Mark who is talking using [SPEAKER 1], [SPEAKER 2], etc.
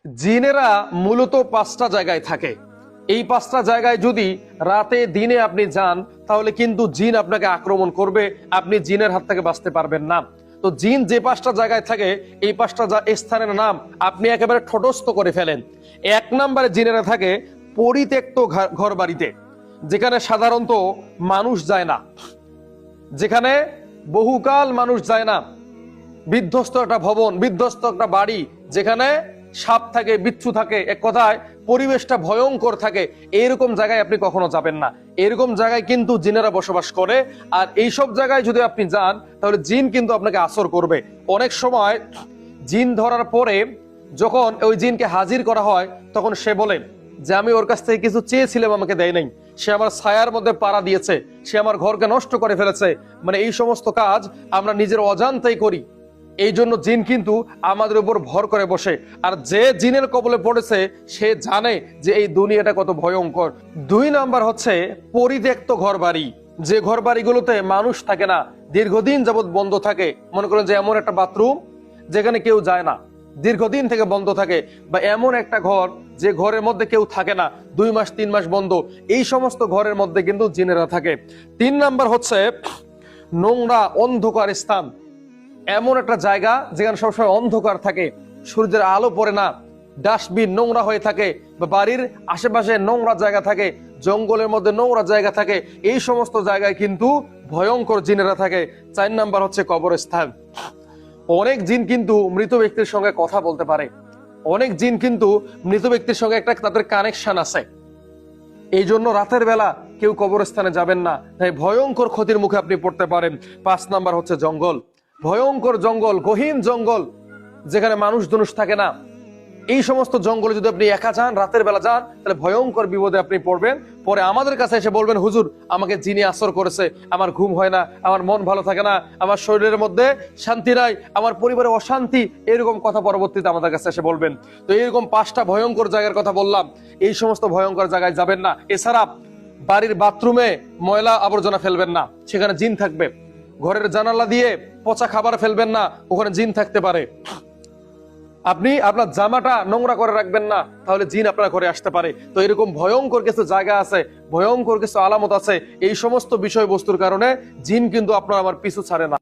[SPEAKER 1] জিনেরা মূলত 5টা জায়গায় থাকে। এই 5টা জায়গায় যদি রাতে দিনে আপনি যান তাহলে কিন্তু জিন আপনাকে আক্রমণ করবে, আপনি জিনের হাত থেকে বাঁচতে পারবেন না। তো জিন যে 5টা জায়গায় থাকে এই 5টা স্থানের নাম আপনি একেবারে ঠোঁটস্থ করে ফেলেন। 1 নম্বরে জিনেরা থাকে পরিত্যক্ত ঘর বাড়িতে, যেখানে সাধারণত মানুষ যায় না, যেখানে বহুকাল মানুষ যায় না, বিধ্বস্ত একটা ভবন, বিধ্বস্ত একটা বাড়ি, যেখানে সাপ থাকে, বিচ্ছু থাকে, এক কথায় পরিবেশটা ভয়ঙ্কর থাকে, এইরকম জায়গায় আপনি কখনো যাবেন না। এরকম জায়গায় কিন্তু জিনেরা বসবাস করে। আর এইসব জায়গায় যদি আপনি যান তাহলে জিন কিন্তু আপনাকে আসর করবে। অনেক সময় জিন ধরার পরে যখন ওই জিনকে হাজির করা হয় তখন সে বলে যে আমি ওর কাছ থেকে কিছু চেয়েছিলাম, আমাকে দেয় নাই, সে আমার ছায়ার মধ্যে পাড়া দিয়েছে, সে আমার ঘরকে নষ্ট করে ফেলেছে। মানে এই সমস্ত কাজ আমরা নিজের অজান্তেই করি। এই জন্য জিন কিন্তু আমাদের উপর ভর করে বসে। আর যে জিনের কবলে পড়েছে সে জানে যে এই দুনিয়াটা কত ভয়ঙ্কর। 2 নাম্বার হচ্ছে পরিত্যক্ত ঘর বাড়ি, যে ঘর বাড়িগুলোতে মানুষ থাকে না, দীর্ঘদিন যাবত বন্ধ থাকে। মনে করেন যে এমন একটা বাথরুম যেখানে কেউ যায় না, দীর্ঘদিন থেকে বন্ধ থাকে, বা এমন একটা ঘর যে ঘরের মধ্যে কেউ থাকে না, 2 মাস 3 মাস বন্ধ, এই সমস্ত ঘরের মধ্যে কিন্তু জিনেরা থাকে। 3 নাম্বার হচ্ছে নোংরা অন্ধকার স্থান, এমন একটা জায়গা যেখানে সবসময় অন্ধকার থাকে, সূর্যের আলো পড়ে না, ডাস্টবিন নোংরা হয়ে থাকে, বা বাড়ির আশেপাশে নোংরা জায়গা থাকে, জঙ্গলের মধ্যে নোংরা জায়গা থাকে, এই সমস্ত জায়গায় কিন্তু ভয়ঙ্কর জিনেরা থাকে। 4 নাম্বার হচ্ছে কবরস্থান। অনেক জিন কিন্তু মৃত ব্যক্তির সঙ্গে কথা বলতে পারে, অনেক জিন কিন্তু মৃত ব্যক্তির সঙ্গে একটা তাদের কানেকশন আছে। এই জন্য রাতের বেলা কেউ কবরস্থানে যাবেন না, তাই ভয়ঙ্কর ক্ষতির মুখে আপনি পড়তে পারেন। 5 নাম্বার হচ্ছে জঙ্গল, ভয়ঙ্কর জঙ্গল, গহীন জঙ্গল, যেখানে মানুষ জনুষ থাকে না। এই সমস্ত জঙ্গলে যদি আপনি একা যান, রাতের বেলা যান, তাহলে ভয়ঙ্কর বিপদে আপনি পড়বেন। পরে আমাদের কাছে এসে বলবেন, হুজুর আমাকে জিনে আসর করেছে, আমার ঘুম হয় না, আমার মন ভালো থাকে না, আমার শরীরের মধ্যে শান্তি নাই, আমার পরিবারে অশান্তি, এরকম কথা পরবর্তীতে আমাদের কাছে এসে বলবেন। তো এরকম 5টা ভয়ঙ্কর জায়গার কথা বললাম, এই সমস্ত ভয়ঙ্কর জায়গায় যাবেন না। এছাড়া বাড়ির বাথরুমে ময়লা আবর্জনা ফেলবেন না, সেখানে জিন থাকবে। ঘরের জানালা দিয়ে পচা খাবার ফেলবেন না, ওখানে জিন থাকতে পারে। আপনি আপনার জামাটা নোংরা করে রাখবেন না, তাহলে জিন আপনার ঘরে আসতে পারে। তো এরকম ভয়ঙ্কর কিছু জায়গা আছে, ভয়ঙ্কর কিছু আলামত আছে, এই সমস্ত বিষয়বস্তুর কারণে জিন কিন্তু আপনার আমার পিছু ছাড়ে না।